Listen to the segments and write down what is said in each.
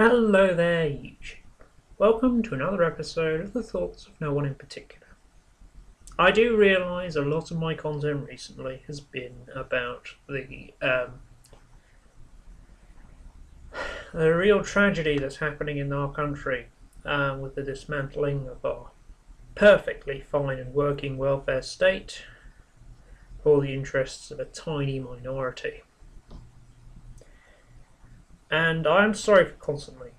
Hello there, YouTube. Welcome to another episode of the Thoughts of No One in Particular. I do realise a lot of my content recently has been about the real tragedy that's happening in our country with the dismantling of our perfectly fine and working welfare state for the interests of a tiny minority. And I'm sorry for constantly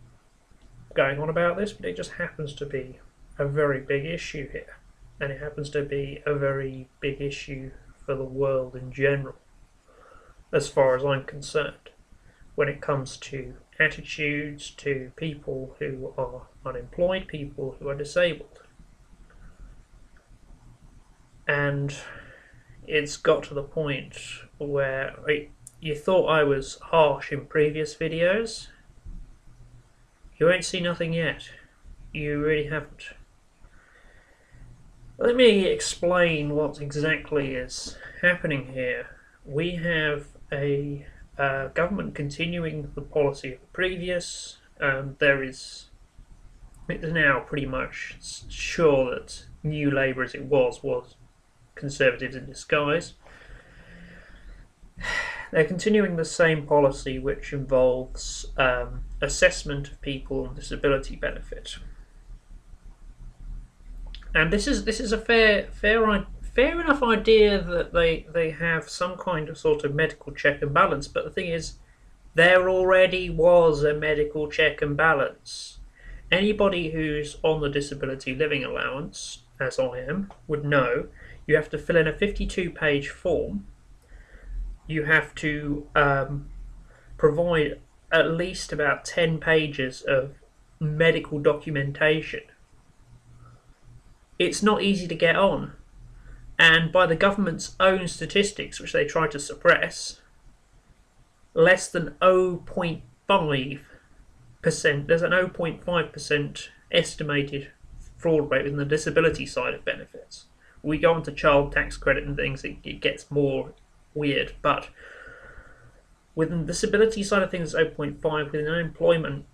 going on about this, but it just happens to be a very big issue here. And it happens to be a very big issue for the world in general, as far as I'm concerned, when it comes to attitudes to people who are unemployed, people who are disabled. And it's got to the point where you thought I was harsh in previous videos. You ain't seen nothing yet. You really haven't. Let me explain what exactly is happening here. We have a government continuing the policy of the previous. It's now pretty much sure that New Labour, as it was Conservatives in disguise. They're continuing the same policy, which involves assessment of people on disability benefit, and this is a fair enough idea that they have some kind of sort of medical check and balance. But the thing is, there already was a medical check and balance. Anybody who's on the disability living allowance, as I am, would know you have to fill in a 52-page form. You have to provide at least about 10 pages of medical documentation. It's not easy to get on, and by the government's own statistics, which they try to suppress, less than 0.5%, there's an 0.5% estimated fraud rate within the disability side of benefits. We go on to child tax credit and things, it gets more weird, but within the disability side of things, 0.5. With an unemployment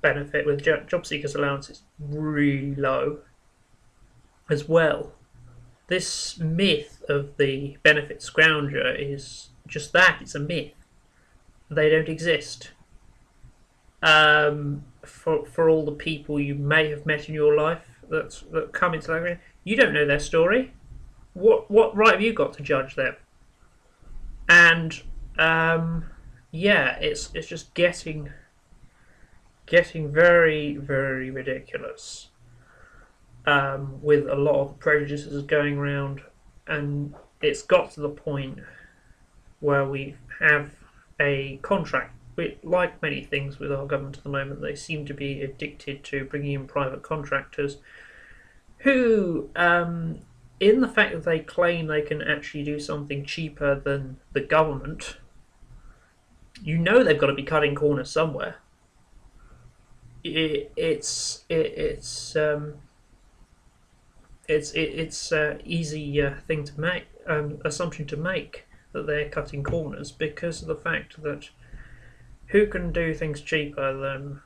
benefit, with job seekers allowance, it's really low as well. This myth of the benefit scrounger is just that, it's a myth. They don't exist. For all the people you may have met in your life that come into that area, you don't know their story. What right have you got to judge them? And yeah, it's just getting very, very ridiculous, with a lot of prejudices going around, and it's got to the point where we have a contract. Like many things with our government at the moment, they seem to be addicted to bringing in private contractors who, in the fact that they claim they can actually do something cheaper than the government, you know they've got to be cutting corners somewhere. It's easy thing to make, assumption to make, that they're cutting corners, because of the fact that who can do things cheaper than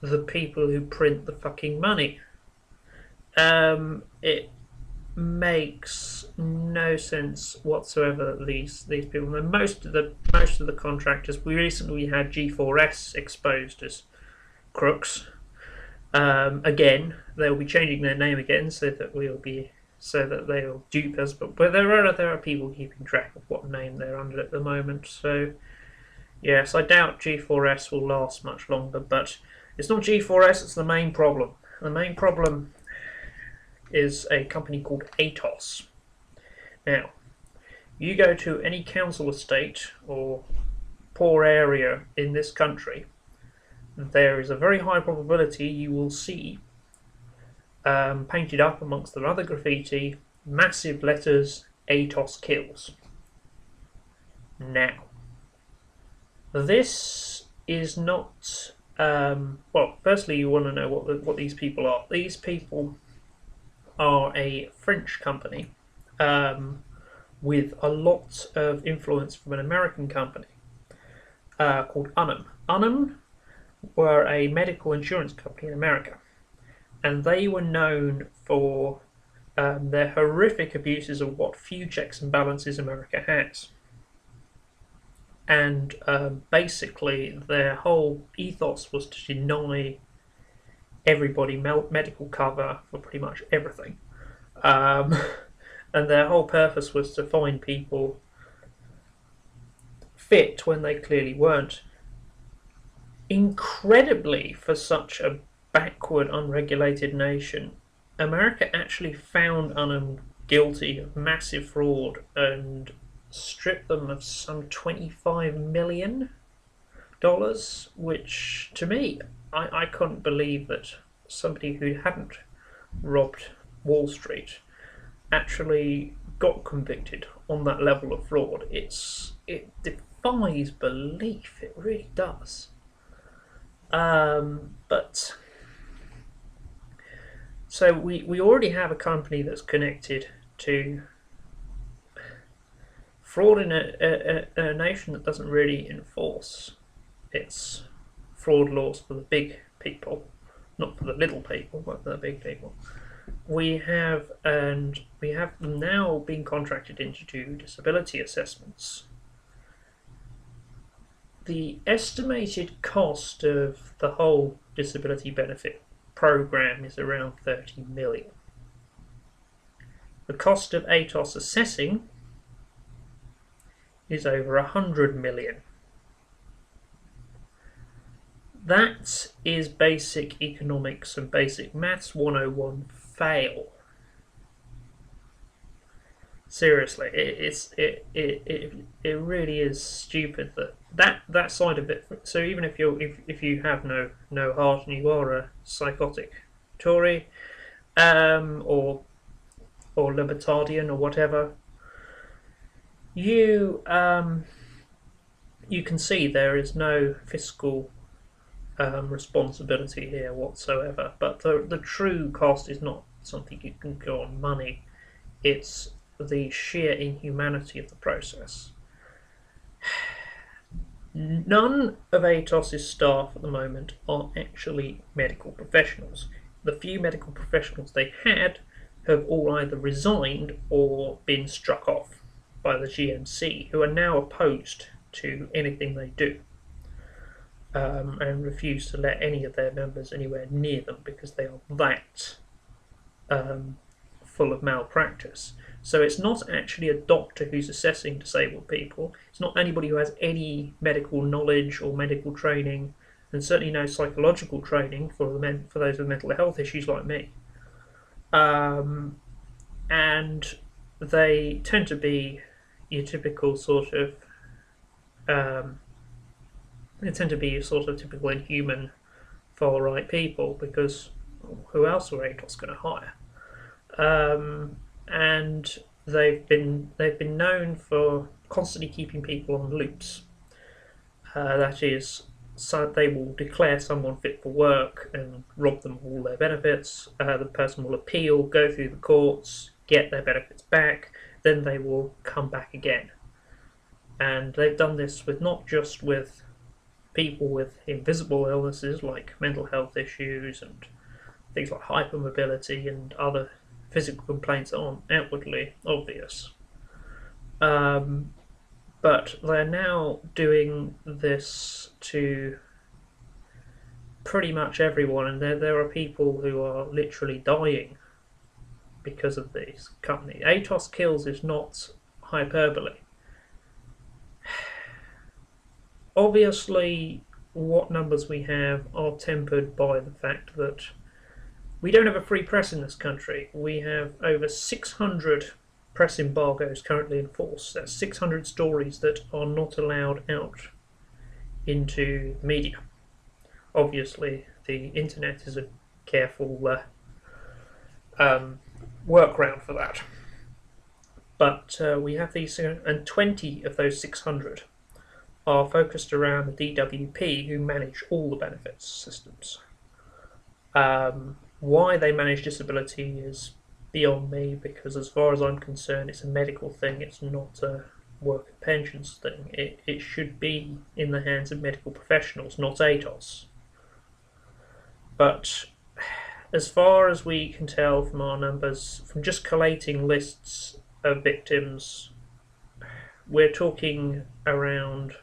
the people who print the fucking money? It makes no sense whatsoever that these people. And most of the contractors, we recently had G4S exposed as crooks. Again, they'll be changing their name again so that they'll dupe us. But there are people keeping track of what name they're under at the moment. So yes, I doubt G4S will last much longer. But it's not G4S; it's the main problem. The main problem is a company called ATOS. Now, you go to any council estate or poor area in this country, there is a very high probability you will see painted up amongst the other graffiti, massive letters, ATOS kills. Now, this is not... well, firstly you want to know what these people are. These people are a French company with a lot of influence from an American company called Unum. Unum were a medical insurance company in America, and they were known for their horrific abuses of what few checks and balances America has. And basically, their whole ethos was to deny everybody medical cover for pretty much everything. Um, and their whole purpose was to find people fit when they clearly weren't. Incredibly, for such a backward, unregulated nation, America actually found them guilty of massive fraud and stripped them of some $25 million, which to me, I couldn't believe that somebody who hadn't robbed Wall Street actually got convicted on that level of fraud. It defies belief, it really does. But so we already have a company that's connected to fraud in a nation that doesn't really enforce its fraud laws for the big people, not for the little people, but for the big people. We have them now being contracted in to do disability assessments. The estimated cost of the whole disability benefit program is around 30 million. The cost of ATOS assessing is over 100 million. That is basic economics and basic maths 101 fail. Seriously, it really is stupid that side of it. So even if you have no heart and you are a psychotic Tory, or libertarian or whatever, you can see there is no fiscal responsibility here whatsoever. But the true cost is not something you can go on money. It's the sheer inhumanity of the process. None of ATOS's staff at the moment are actually medical professionals. The few medical professionals they had have all either resigned or been struck off by the GMC, who are now opposed to anything they do, and refuse to let any of their members anywhere near them because they are that full of malpractice. So it's not actually a doctor who's assessing disabled people. It's not anybody who has any medical knowledge or medical training, and certainly no psychological training for those with mental health issues like me. And they tend to be your typical sort of typical inhuman far right people, because who else are ATOS going to hire? And they've been known for constantly keeping people on loops. That is, so they will declare someone fit for work and rob them of all their benefits. The person will appeal, go through the courts, get their benefits back, then they will come back again. And they've done this with not just with people with invisible illnesses like mental health issues and things like hypermobility and other physical complaints that aren't outwardly obvious. But they're now doing this to pretty much everyone, and there are people who are literally dying because of these companies. ATOS kills is not hyperbole. Obviously, what numbers we have are tempered by the fact that we don't have a free press in this country. We have over 600 press embargoes currently in force. That's 600 stories that are not allowed out into the media. Obviously, the internet is a careful workaround for that. But we have these, and 20 of those 600 are focused around the DWP, who manage all the benefits systems. Why they manage disability is beyond me, because as far as I'm concerned, it's a medical thing, it's not a work and pensions thing. It should be in the hands of medical professionals, not ATOS. But as far as we can tell from our numbers, from just collating lists of victims, we're talking around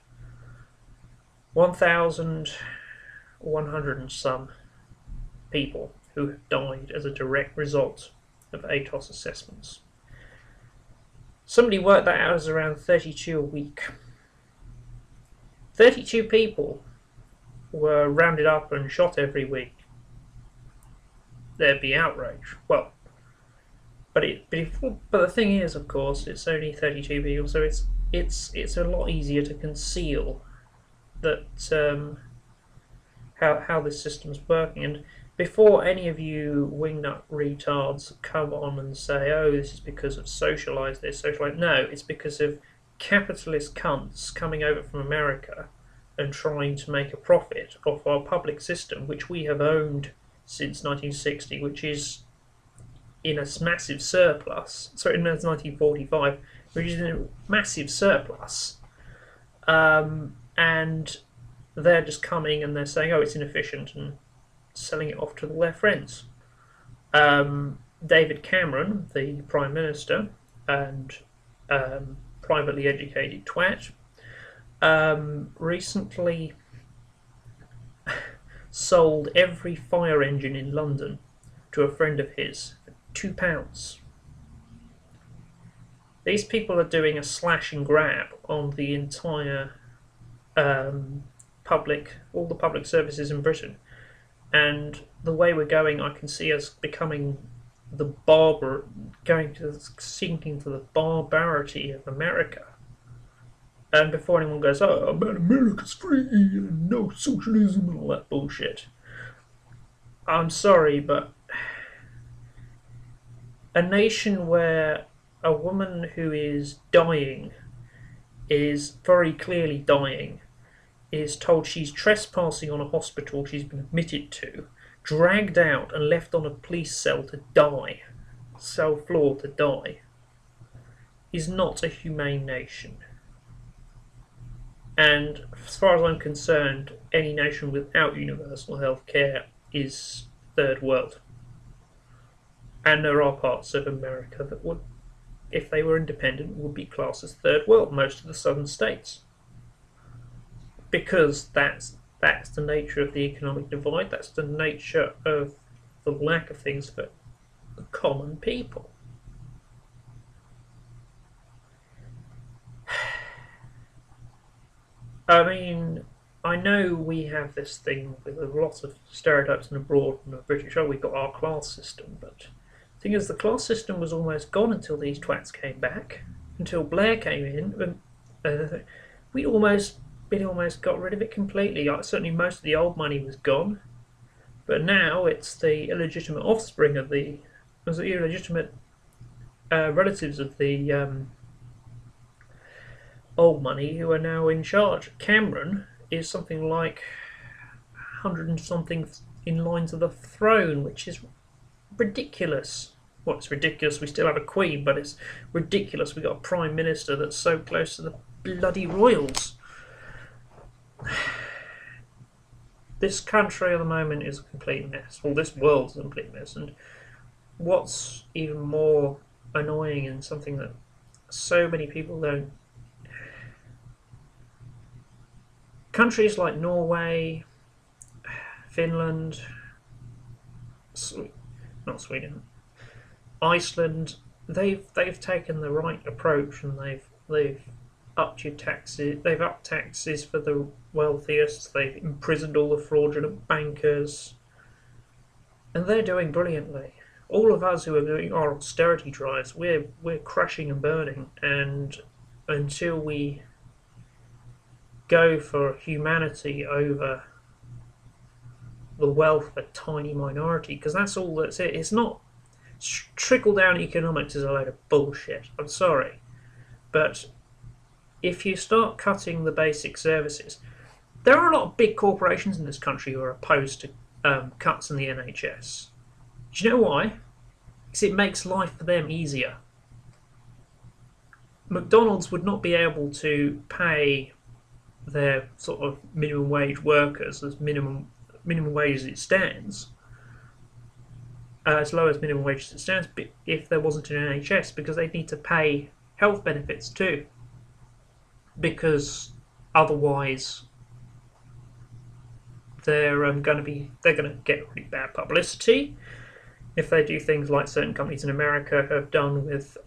1,100 and some people who have died as a direct result of ATOS assessments. Somebody worked that out as around 32 a week. 32 people were rounded up and shot every week. There'd be outrage. Well, but the thing is, of course, it's only 32 people, so it's a lot easier to conceal that how this system's working. And before any of you wingnut retards come on and say, "Oh, this is because of socialise this, socialise," no, it's because of capitalist cunts coming over from America and trying to make a profit off our public system, which we have owned since 1960, which is in a massive surplus. Sorry, no, it's 1945, which is in a massive surplus. And they're just coming and they're saying, "Oh, it's inefficient," and selling it off to all their friends. David Cameron, the Prime Minister, and privately educated twat, recently sold every fire engine in London to a friend of his for £2. These people are doing a slash and grab on the entire all the public services in Britain. And the way we're going, I can see us becoming sinking to the barbarity of America. And before anyone goes, "Oh, man, America's free and no socialism," and all that bullshit, I'm sorry, but a nation where a woman who is dying, is very clearly dying, is told she's trespassing on a hospital she's been admitted to, dragged out and left on a police cell floor to die, is not a humane nation. And as far as I'm concerned, any nation without universal health care is third world. And there are parts of America that would, if they were independent, would be classed as third world, most of the southern states. Because that's the nature of the economic divide, that's the nature of the lack of things for the common people. I mean, I know we have this thing with a lot of stereotypes and abroad and the British, we've got our class system, but the thing is, the class system was almost gone until these twats came back, until Blair came in, and we almost got rid of it completely. Certainly most of the old money was gone, but now it's the illegitimate offspring of the illegitimate relatives of the old money who are now in charge. Cameron is something like 100 and something in line to the throne, which is ridiculous. Well, it's ridiculous, we still have a queen, but it's ridiculous we've got a prime minister that's so close to the bloody royals. This country at the moment is a complete mess. Well, this world's a complete mess. And what's even more annoying, and something that so many people don't, countries like Norway, Finland, not Sweden, Iceland, they've taken the right approach, and they've upped your taxes. They've upped taxes for the wealthiest. They've imprisoned all the fraudulent bankers, and they're doing brilliantly. All of us who are doing our austerity drives, we're crashing and burning. And until we go for humanity over the wealth of a tiny minority, because that's all that's it. It's not trickle-down economics is a load of bullshit. I'm sorry, but if you start cutting the basic services, there are a lot of big corporations in this country who are opposed to cuts in the NHS. Do you know why? Because it makes life for them easier. McDonald's would not be able to pay their sort of minimum wage workers as minimum minimum wage as it stands, as low as minimum wage as it stands, if there wasn't an NHS, because they need to pay health benefits too, because otherwise they're going to get really bad publicity if they do things like certain companies in America have done with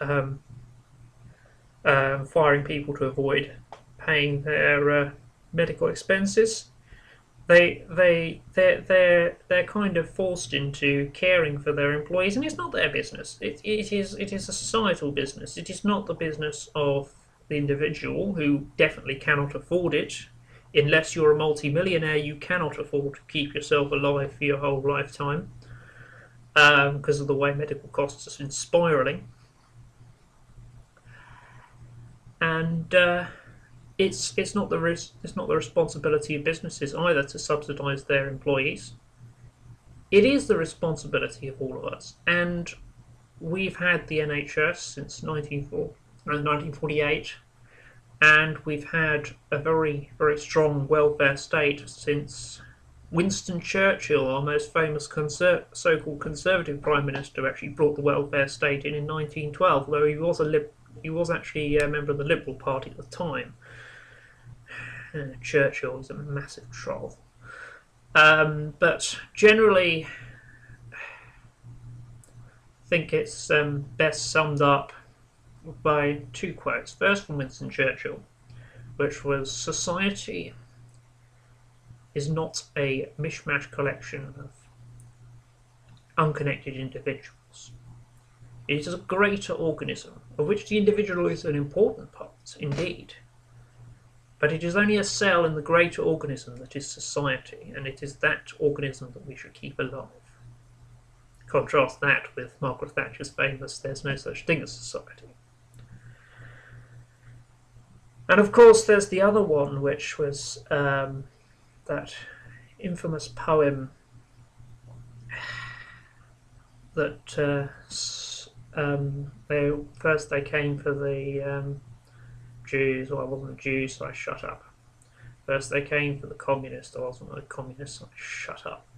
firing people to avoid paying their medical expenses. They're kind of forced into caring for their employees, and it's not their business. It is a societal business. It is not the business of the individual, who definitely cannot afford it. Unless you're a multi-millionaire, you cannot afford to keep yourself alive for your whole lifetime, because of the way medical costs have been spiralling. And it's not the responsibility of businesses either to subsidise their employees. It is the responsibility of all of us. And we've had the NHS since 1948, and we've had a very, very strong welfare state since Winston Churchill, our most famous so-called Conservative Prime Minister, who actually brought the welfare state in 1912, though he was actually a member of the Liberal Party at the time. Churchill was a massive troll. But generally, I think it's best summed up by two quotes. First, from Winston Churchill, which was, "Society is not a mishmash collection of unconnected individuals. It is a greater organism, of which the individual is an important part, indeed. But it is only a cell in the greater organism that is society, and it is that organism that we should keep alive." Contrast that with Margaret Thatcher's famous "There's no such thing as society." And of course there's the other one, which was that infamous poem that they came for the Jews. Well, I wasn't a Jew, so I shut up. First they came for the communists. I wasn't a communist, so I shut up.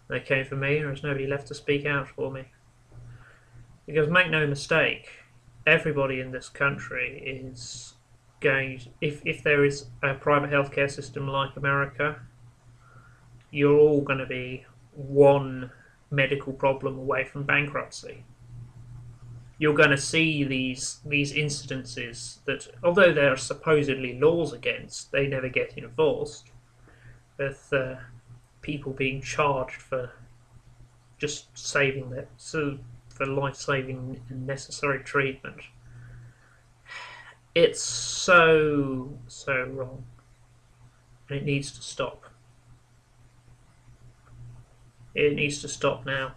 They came for me, and there's nobody left to speak out for me. Because make no mistake, everybody in this country is going, if there is a private healthcare system like America, you're all going to be one medical problem away from bankruptcy. You're going to see these incidences that, although there are supposedly laws against, they never get enforced, with people being charged for just saving their, for life-saving and necessary treatment. It's so wrong, and it needs to stop. It needs to stop now.